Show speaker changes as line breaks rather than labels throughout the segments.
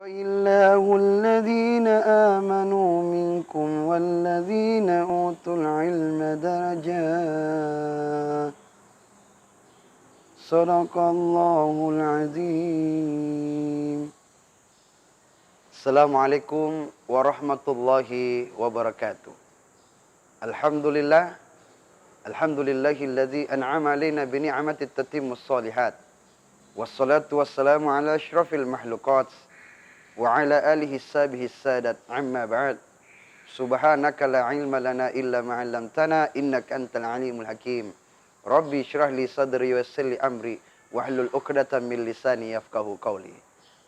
الله الذين آمنوا منكم والذين أوتوا العلم درجات صدق الله العظيم. Assalamualaikum warahmatullahi wabarakatuh. Alhamdulillah, alhamdulillahilladzi an'ama alaina bi ni'matit tatimmus shalihat. Wassalatu wassalamu ala asyrafil mahluqat wa ala alihi sabihi sadat, amma ba'd. Subhanaka la ilma lana illa ma 'allamtana innaka antal alimul hakim. Rabbi syrah li sadri wa yassir li amri wahlul 'uqdatam min lisani yafqahu qawli.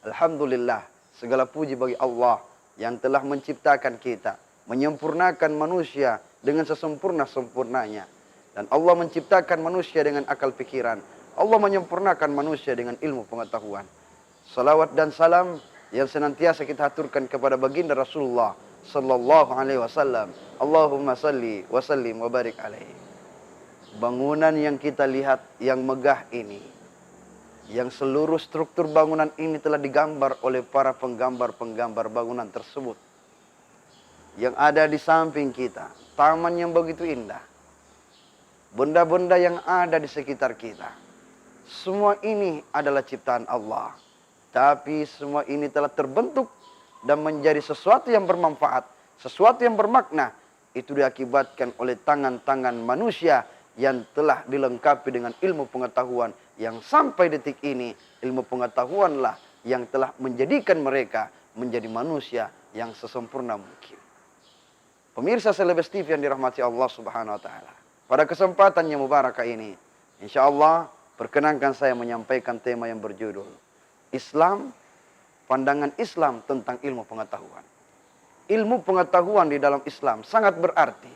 Alhamdulillah, segala puji bagi Allah yang telah menciptakan kita, menyempurnakan manusia dengan sesempurna-sempurnanya. Dan Allah menciptakan manusia dengan akal pikiran. Allah menyempurnakan manusia dengan ilmu pengetahuan. Salawat dan salam yang senantiasa kita haturkan kepada baginda Rasulullah sallallahu alaihi wasallam. Allahumma salli wa sallim wa barik alaihi. Bangunan yang kita lihat yang megah ini, yang seluruh struktur bangunan ini telah digambar oleh para penggambar-penggambar bangunan tersebut. Yang ada di samping kita, taman yang begitu indah, benda-benda yang ada di sekitar kita, semua ini adalah ciptaan Allah. Tapi semua ini telah terbentuk dan menjadi sesuatu yang bermanfaat, sesuatu yang bermakna. Itu diakibatkan oleh tangan-tangan manusia yang telah dilengkapi dengan ilmu pengetahuan. Yang sampai detik ini, ilmu pengetahuanlah yang telah menjadikan mereka menjadi manusia yang sesempurna mungkin. Pemirsa Selebes TV yang dirahmati Allah Subhanahu wa Ta'ala, pada kesempatan yang mubarakah ini, insya Allah perkenankan saya menyampaikan tema yang berjudul Islam, pandangan Islam tentang ilmu pengetahuan. Ilmu pengetahuan di dalam Islam sangat berarti.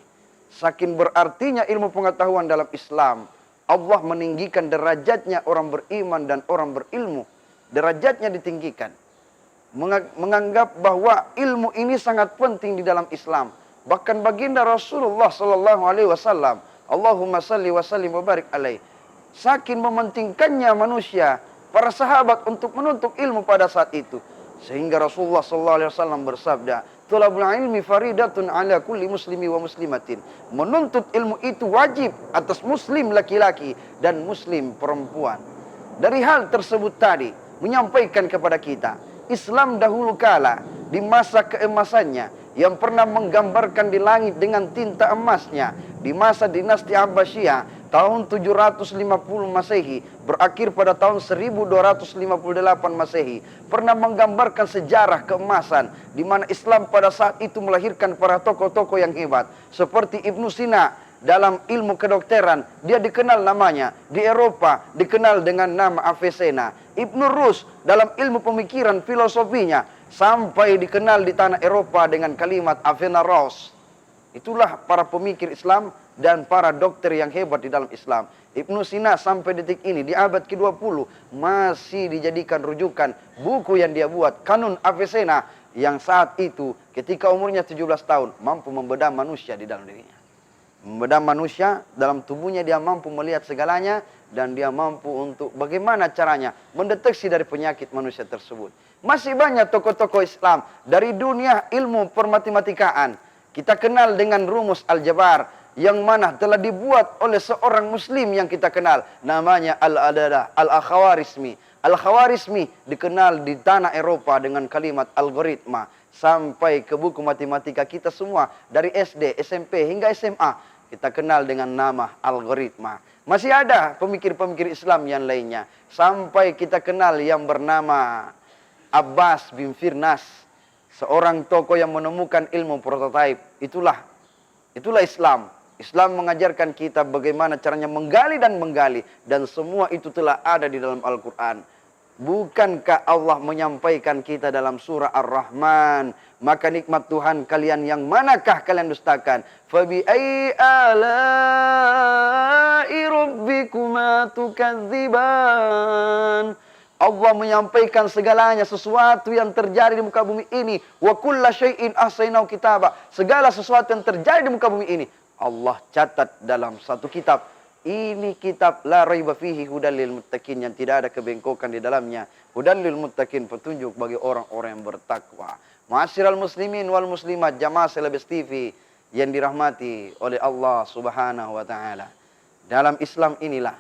Saking berartinya ilmu pengetahuan dalam Islam, Allah meninggikan derajatnya orang beriman dan orang berilmu. Derajatnya ditinggikan. Menganggap bahwa ilmu ini sangat penting di dalam Islam. Bahkan baginda Rasulullah sallallahu alaihi wasallam, Allahumma salli wa sallim wa barik alaihi, saking mementingkannya manusia, para sahabat untuk menuntut ilmu pada saat itu. Sehingga Rasulullah SAW bersabda, "Thalabul ilmi faridatun ala kulli muslimi wa muslimatin." Menuntut ilmu itu wajib atas muslim laki-laki dan muslim perempuan. Dari hal tersebut tadi, menyampaikan kepada kita, Islam dahulu kala, di masa keemasannya, yang pernah menggambarkan di langit dengan tinta emasnya, di masa dinasti Abbasiyah, tahun 750 Masehi, berakhir pada tahun 1258 Masehi, pernah menggambarkan sejarah keemasan, di mana Islam pada saat itu melahirkan para tokoh-tokoh yang hebat, seperti Ibnu Sina dalam ilmu kedokteran, dia dikenal namanya, di Eropa dikenal dengan nama Avicenna. Ibnu Rus dalam ilmu pemikiran filosofinya, sampai dikenal di tanah Eropa dengan kalimat Averroes. Itulah para pemikir Islam dan para dokter yang hebat di dalam Islam. Ibnu Sina sampai detik ini di abad ke-20 masih dijadikan rujukan buku yang dia buat, Kanun Avicenna, yang saat itu ketika umurnya 17 tahun mampu membedah manusia di dalam dirinya. Membedah manusia dalam tubuhnya, dia mampu melihat segalanya dan dia mampu untuk bagaimana caranya mendeteksi dari penyakit manusia tersebut. Masih banyak tokoh-tokoh Islam dari dunia ilmu permatematikaan. Kita kenal dengan rumus aljabar yang mana telah dibuat oleh seorang muslim yang kita kenal, namanya Al-Adadah Al-Khawarizmi. Al-Khawarizmi dikenal di tanah Eropa dengan kalimat algoritma. Sampai ke buku matematika kita semua dari SD, SMP hingga SMA, kita kenal dengan nama algoritma. Masih ada pemikir-pemikir Islam yang lainnya, sampai kita kenal yang bernama Abbas bin Firnas, seorang tokoh yang menemukan ilmu prototipe. Itulah Islam. Islam mengajarkan kita bagaimana caranya menggali dan menggali. Dan semua itu telah ada di dalam Al-Quran. Bukankah Allah menyampaikan kita dalam surah Ar-Rahman, maka nikmat Tuhan kalian yang manakah kalian dustakan? Fabi ayyi ala'i rabbikuma tukadziban. Allah menyampaikan segalanya, sesuatu yang terjadi di muka bumi ini. Wa kulla syai'in ahsaynahu kitaba. Segala sesuatu yang terjadi di muka bumi ini, Allah catat dalam satu kitab. Ini kitab la raiba fihi hudal lil muttaqin, yang tidak ada kebengkokan di dalamnya. Hudal lil muttaqin, petunjuk bagi orang-orang yang bertakwa. Ma'asyiral muslimin wal muslimat, jamaah Selebes TV yang dirahmati oleh Allah Subhanahu wa taala. Dalam Islam inilah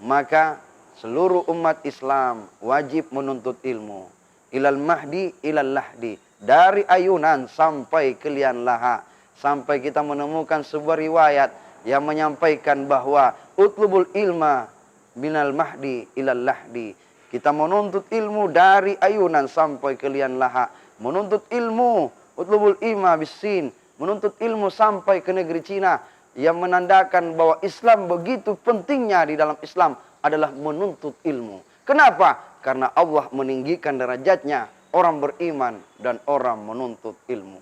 maka seluruh umat Islam wajib menuntut ilmu. Ilal mahdi ilal lahdi, dari ayunan sampai ke lian laha. Sampai kita menemukan sebuah riwayat yang menyampaikan bahwa utlubul ilma minal mahdi ilal lahdi. Kita menuntut ilmu dari ayunan sampai ke lian laha. Menuntut ilmu, utlubul ilma bisin, menuntut ilmu sampai ke negeri Cina, yang menandakan bahwa Islam begitu pentingnya. Di dalam Islam adalah menuntut ilmu. Kenapa? Karena Allah meninggikan derajatnya orang beriman dan orang menuntut ilmu.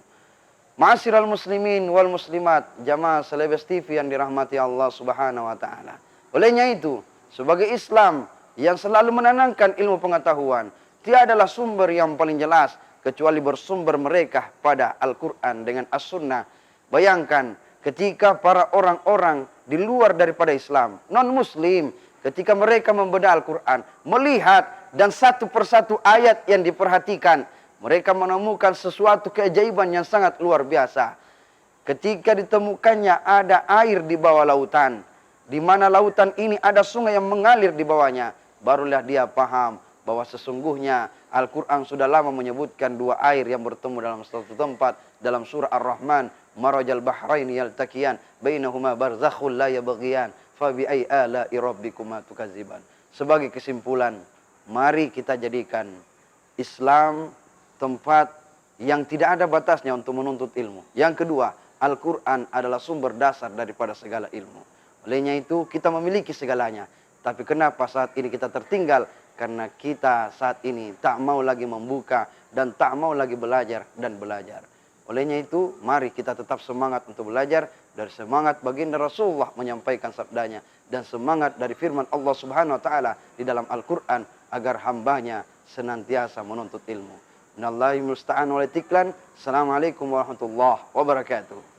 Ma'asyiral muslimin wal muslimat, jamaah Selebes TV yang dirahmati Allah Subhanahu wa taala. Olehnya itu, sebagai Islam yang selalu menanamkan ilmu pengetahuan, tiadalah sumber yang paling jelas kecuali bersumber mereka pada Al-Qur'an dengan As-Sunnah. Bayangkan ketika para orang-orang di luar daripada Islam, non-muslim, ketika mereka membedah Al-Quran, melihat dan satu persatu ayat yang diperhatikan, mereka menemukan sesuatu keajaiban yang sangat luar biasa. Ketika ditemukannya ada air di bawah lautan, di mana lautan ini ada sungai yang mengalir di bawahnya, barulah dia paham bahwa sesungguhnya Al-Quran sudah lama menyebutkan dua air yang bertemu dalam satu tempat. Dalam surah Ar-Rahman, marajal bahraini yaltaqiyan bainahuma barzakhul la yabghiyan fabi ai ala'i rabbikuma tukadziban. Sebagai kesimpulan, mari kita jadikan Islam tempat yang tidak ada batasnya untuk menuntut ilmu. Yang kedua, Al-Quran adalah sumber dasar daripada segala ilmu. Olehnya itu kita memiliki segalanya. Tapi kenapa saat ini kita tertinggal? Karena kita saat ini tak mau lagi membuka dan tak mau lagi belajar dan belajar. Olehnya itu, mari kita tetap semangat untuk belajar, dari semangat baginda Rasulullah menyampaikan sabdanya, dan semangat dari firman Allah Subhanahu wa taala di dalam Al-Qur'an agar hambanya senantiasa menuntut ilmu. Minallahi musta'an wal tiklan. Assalamualaikum warahmatullahi wabarakatuh.